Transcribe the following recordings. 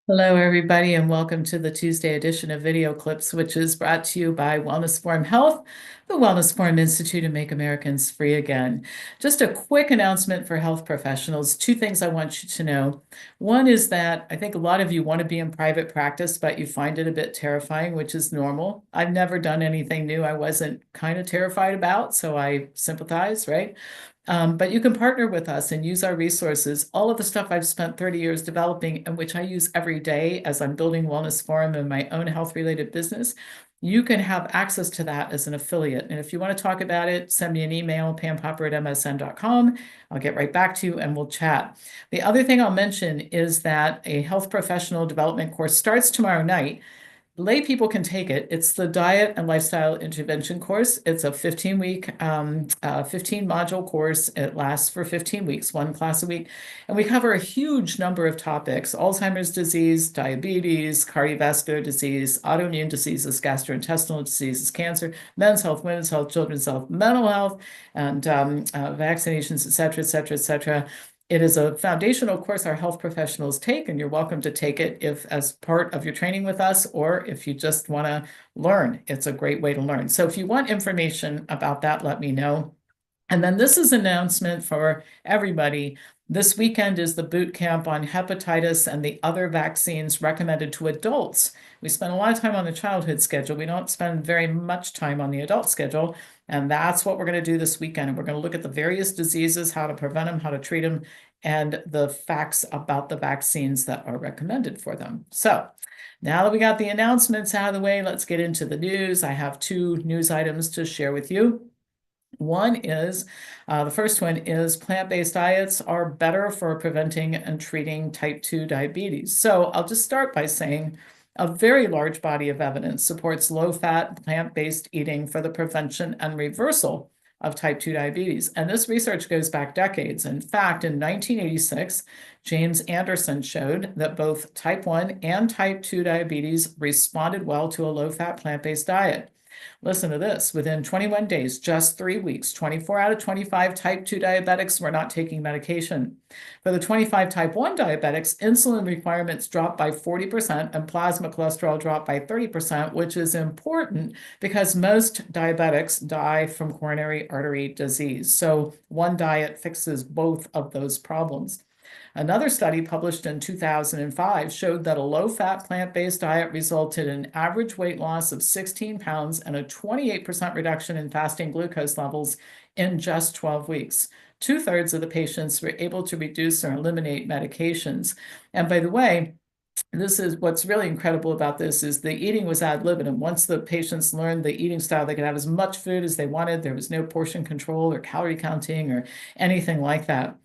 Hello, everybody, and welcome to the Tuesday edition of Video Clips, which is brought to you by Wellness Forum Health, the Wellness Forum Institute, to make Americans free again. Just a quick announcement for health professionals. Two things I want you to know. One is that I think a lot of you want to be in private practice, but you find it a bit terrifying, which is normal. I've never done anything new I wasn't kind of terrified about, so I sympathize, right? But you can partner with us and use our resources. All of the stuff I've spent 30 years developing and which I use every day as I'm building Wellness Forum and my own health-related business, you can have access to that as an affiliate. And if you want to talk about it, send me an email, pampopper@msn.com. I'll get right back to you and we'll chat. The other thing I'll mention is that a health professional development course starts tomorrow night. Lay people can take it. It's the Diet and Lifestyle Intervention course. It's a 15-week, 15-module course. It lasts for 15 weeks, one class a week. And we cover a huge number of topics: Alzheimer's disease, diabetes, cardiovascular disease, autoimmune diseases, gastrointestinal diseases, cancer, men's health, women's health, children's health, mental health, and vaccinations, et cetera, et cetera, et cetera. It is a foundational course our health professionals take, and you're welcome to take it if as part of your training with us, or if you just want to learn. It's a great way to learn. So if you want information about that, let me know. And then this is an announcement for everybody. This weekend is the boot camp on hepatitis and the other vaccines recommended to adults. We spend a lot of time on the childhood schedule. We don't spend very much time on the adult schedule. And that's what we're going to do this weekend. And we're going to look at the various diseases, how to prevent them, how to treat them, and the facts about the vaccines that are recommended for them. So now that we got the announcements out of the way, let's get into the news. I have two news items to share with you. One is, the first one is plant-based diets are better for preventing and treating type 2 diabetes. So I'll just start by saying a very large body of evidence supports low-fat, plant-based eating for the prevention and reversal of type 2 diabetes. And this research goes back decades. In fact, in 1986, James Anderson showed that both type 1 and type 2 diabetes responded well to a low-fat, plant-based diet. Listen to this. Within 21 days, just 3 weeks, 24 out of 25 type 2 diabetics were not taking medication. For the 25 type 1 diabetics, insulin requirements dropped by 40% and plasma cholesterol dropped by 30%, which is important because most diabetics die from coronary artery disease. So one diet fixes both of those problems. Another study published in 2005 showed that a low-fat plant-based diet resulted in average weight loss of 16 pounds and a 28% reduction in fasting glucose levels in just 12 weeks. Two-thirds of the patients were able to reduce or eliminate medications. And by the way, this is what's really incredible about this is the eating was ad libitum. Once the patients learned the eating style, they could have as much food as they wanted. There was no portion control or calorie counting or anything like that.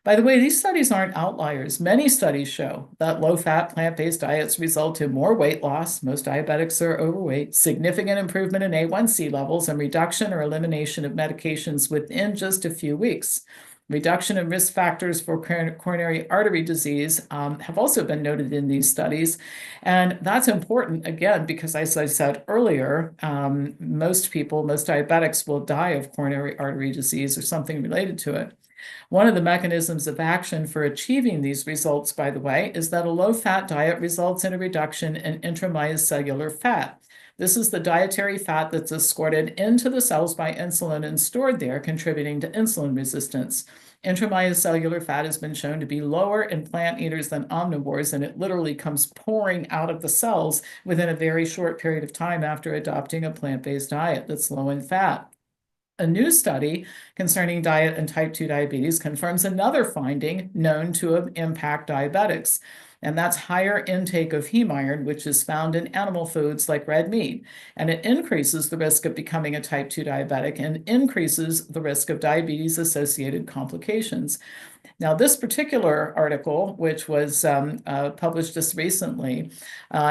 By the way, these studies aren't outliers. Many studies show that low-fat, plant-based diets result in more weight loss. Most diabetics are overweight, significant improvement in A1C levels, and reduction or elimination of medications within just a few weeks. Reduction in risk factors for coronary artery disease have also been noted in these studies. And that's important, again, because as I said earlier, most diabetics will die of coronary artery disease or something related to it. One of the mechanisms of action for achieving these results, by the way, is that a low-fat diet results in a reduction in intramyocellular fat. This is the dietary fat that's escorted into the cells by insulin and stored there, contributing to insulin resistance. Intramyocellular fat has been shown to be lower in plant eaters than omnivores, and it literally comes pouring out of the cells within a very short period of time after adopting a plant-based diet that's low in fat. A new study concerning diet and type 2 diabetes confirms another finding known to impact diabetics, and that's higher intake of heme iron, which is found in animal foods like red meat. And it increases the risk of becoming a type 2 diabetic and increases the risk of diabetes-associated complications. Now, this particular article, which was published just recently,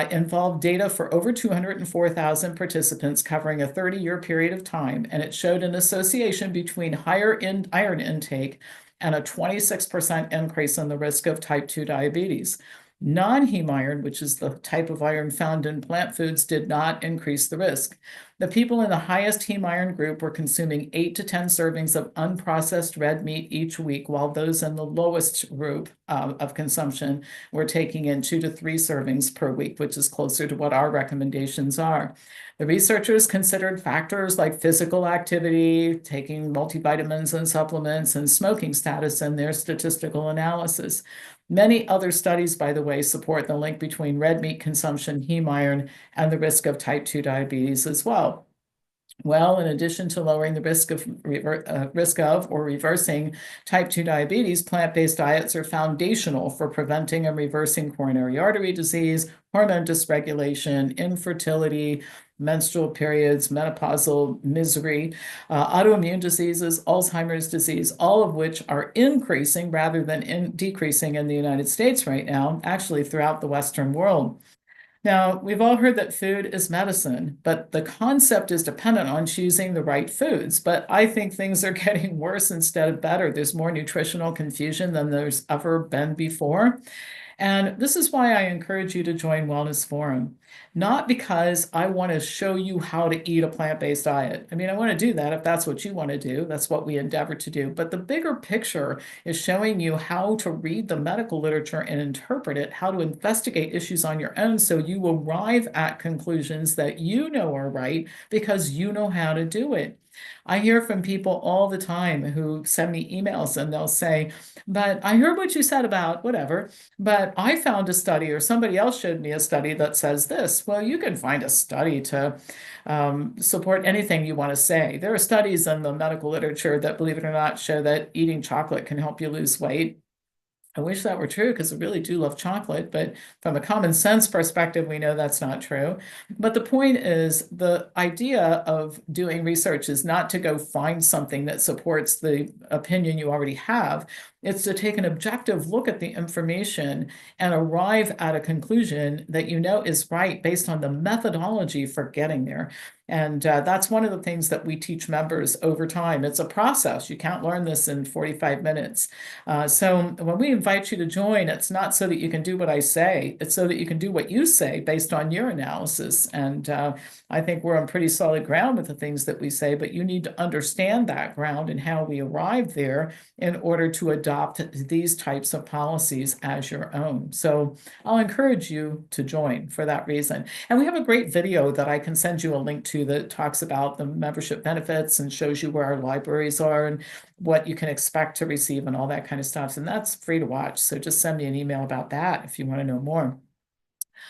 involved data for over 204,000 participants covering a 30-year period of time, and it showed an association between higher iron intake and a 26% increase in the risk of type 2 diabetes. Non-heme iron, which is the type of iron found in plant foods, did not increase the risk. The people in the highest heme iron group were consuming 8 to 10 servings of unprocessed red meat each week, while those in the lowest group of consumption were taking in 2 to 3 servings per week, which is closer to what our recommendations are. The researchers considered factors like physical activity, taking multivitamins and supplements, and smoking status in their statistical analysis. Many other studies, by the way, support the link between red meat consumption, heme iron, and the risk of type 2 diabetes as well. Well, in addition to lowering the risk of or reversing type 2 diabetes, plant-based diets are foundational for preventing and reversing coronary artery disease, hormone dysregulation, infertility, menstrual periods, menopausal misery, autoimmune diseases, Alzheimer's disease, all of which are increasing rather than decreasing in the United States right now, actually throughout the Western world. Now, we've all heard that food is medicine, but the concept is dependent on choosing the right foods. But I think things are getting worse instead of better. There's more nutritional confusion than there's ever been before. And this is why I encourage you to join Wellness Forum. Not because I want to show you how to eat a plant-based diet. I mean, I want to do that if that's what you want to do. That's what we endeavor to do. But the bigger picture is showing you how to read the medical literature and interpret it, how to investigate issues on your own so you arrive at conclusions that you know are right because you know how to do it. I hear from people all the time who send me emails and they'll say, but I heard what you said about whatever, but I found a study or somebody else showed me a study that says this. Well, you can find a study to support anything you want to say. There are studies in the medical literature that, believe it or not, show that eating chocolate can help you lose weight. I wish that were true because I really do love chocolate, but from a common sense perspective, we know that's not true. But the point is, the idea of doing research is not to go find something that supports the opinion you already have. It's to take an objective look at the information and arrive at a conclusion that you know is right based on the methodology for getting there. And that's one of the things that we teach members over time. It's a process. You can't learn this in 45 minutes. So when we invite you to join, it's not so that you can do what I say. It's so that you can do what you say based on your analysis. And I think we're on pretty solid ground with the things that we say, but you need to understand that ground and how we arrive there in order to adopt these types of policies as your own. So I'll encourage you to join for that reason. And we have a great video that I can send you a link to that talks about the membership benefits and shows you where our libraries are and what you can expect to receive and all that kind of stuff. And that's free to watch. So just send me an email about that if you want to know more.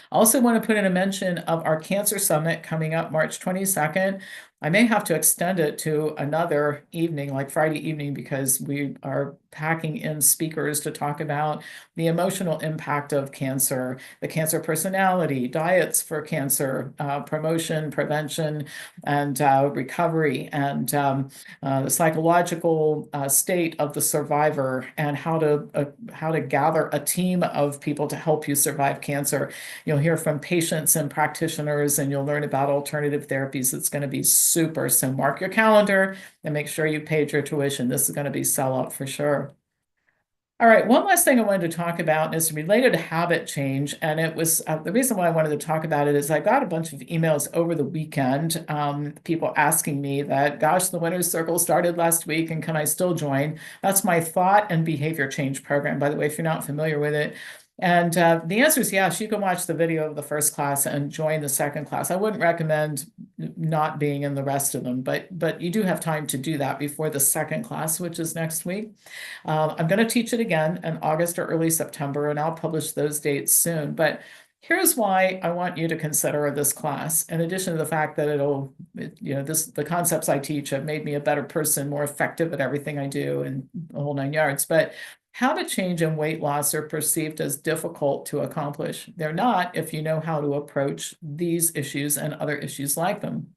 I also want to put in a mention of our Cancer Summit coming up March 22nd. I may have to extend it to another evening, like Friday evening, because we are packing in speakers to talk about the emotional impact of cancer, the cancer personality, diets for cancer, promotion, prevention, and recovery, and the psychological state of the survivor, and how to gather a team of people to help you survive cancer. You'll hear from patients and practitioners, and you'll learn about alternative therapies. It's going to be super. So mark your calendar and make sure you paid your tuition. This is going to be sellout for sure. All right, one last thing I wanted to talk about is related to habit change. And it was the reason why I wanted to talk about it is I got a bunch of emails over the weekend, people asking me that, gosh, the Winner's Circle started last week and can I still join? That's my thought and behavior change program, by the way, if you're not familiar with it. And the answer is yes, you can watch the video of the first class and join the second class. I wouldn't recommend not being in the rest of them, but you do have time to do that before the second class, which is next week. I'm going to teach it again in August or early September, and I'll publish those dates soon. But here's why I want you to consider this class. In addition to the fact that the concepts I teach have made me a better person, more effective at everything I do, and the whole nine yards. But habit change and weight loss are perceived as difficult to accomplish. They're not if you know how to approach these issues and other issues like them.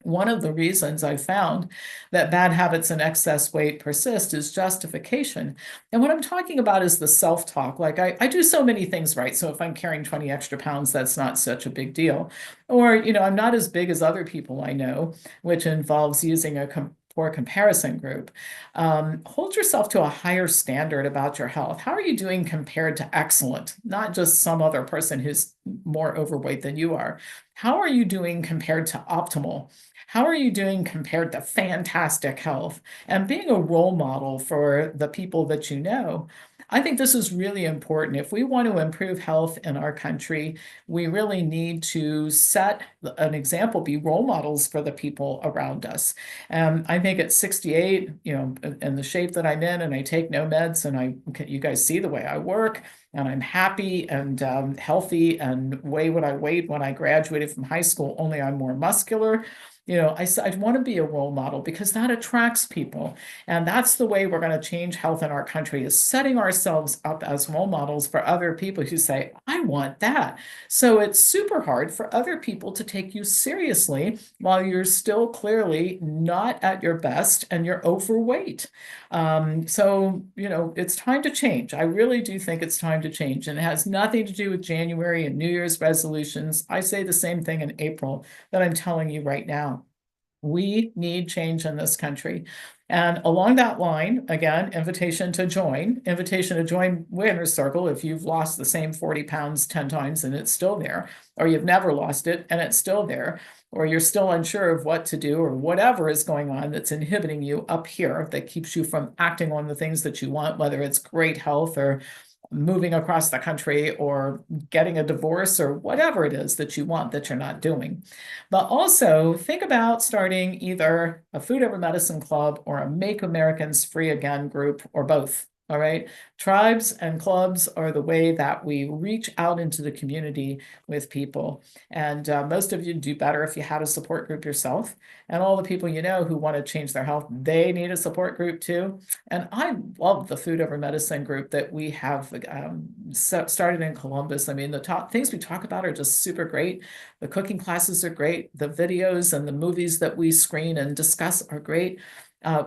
One of the reasons I found that bad habits and excess weight persist is justification. And what I'm talking about is the self-talk. Like I do so many things right. So if I'm carrying 20 extra pounds, that's not such a big deal. Or, I'm not as big as other people I know, which involves using a for comparison group, hold yourself to a higher standard about your health. How are you doing compared to excellent? Not just some other person who's more overweight than you are. How are you doing compared to optimal? How are you doing compared to fantastic health? And being a role model for the people that you know, I think this is really important. If we want to improve health in our country, we really need to set an example, be role models for the people around us. I think at 68, in the shape that I'm in, and I take no meds, and you guys see the way I work, and I'm happy and healthy and weigh what I weighed when I graduated from high school, only I'm more muscular. I want to be a role model because that attracts people. And that's the way we're going to change health in our country, is setting ourselves up as role models for other people who say, I want that. So it's super hard for other people to take you seriously while you're still clearly not at your best and you're overweight. It's time to change. I really do think it's time to change. And it has nothing to do with January and New Year's resolutions. I say the same thing in April that I'm telling you right now. We need change in this country. And along that line, again, invitation to join Winner's Circle if you've lost the same 40 pounds 10 times and it's still there, or you've never lost it and it's still there, or you're still unsure of what to do, or whatever is going on that's inhibiting you up here that keeps you from acting on the things that you want, whether it's great health or moving across the country or getting a divorce or whatever it is that you want that you're not doing. But also think about starting either a Food Over Medicine Club or a Make Americans Free Again group, or both. All right. Tribes and clubs are the way that we reach out into the community with people. And most of you do better if you had a support group yourself. And all the people you know who want to change their health, they need a support group too. And I love the Food Over Medicine group that we have started in Columbus. I mean, the top things we talk about are just super great. The cooking classes are great. The videos and the movies that we screen and discuss are great.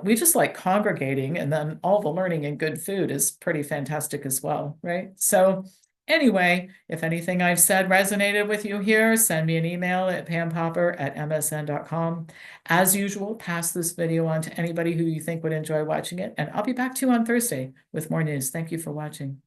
We just like congregating, and then all the learning and good food is pretty fantastic as well, right? So anyway, if anything I've said resonated with you here, send me an email at pampopper@msn.com. As usual, pass this video on to anybody who you think would enjoy watching it, and I'll be back to you on Thursday with more news. Thank you for watching.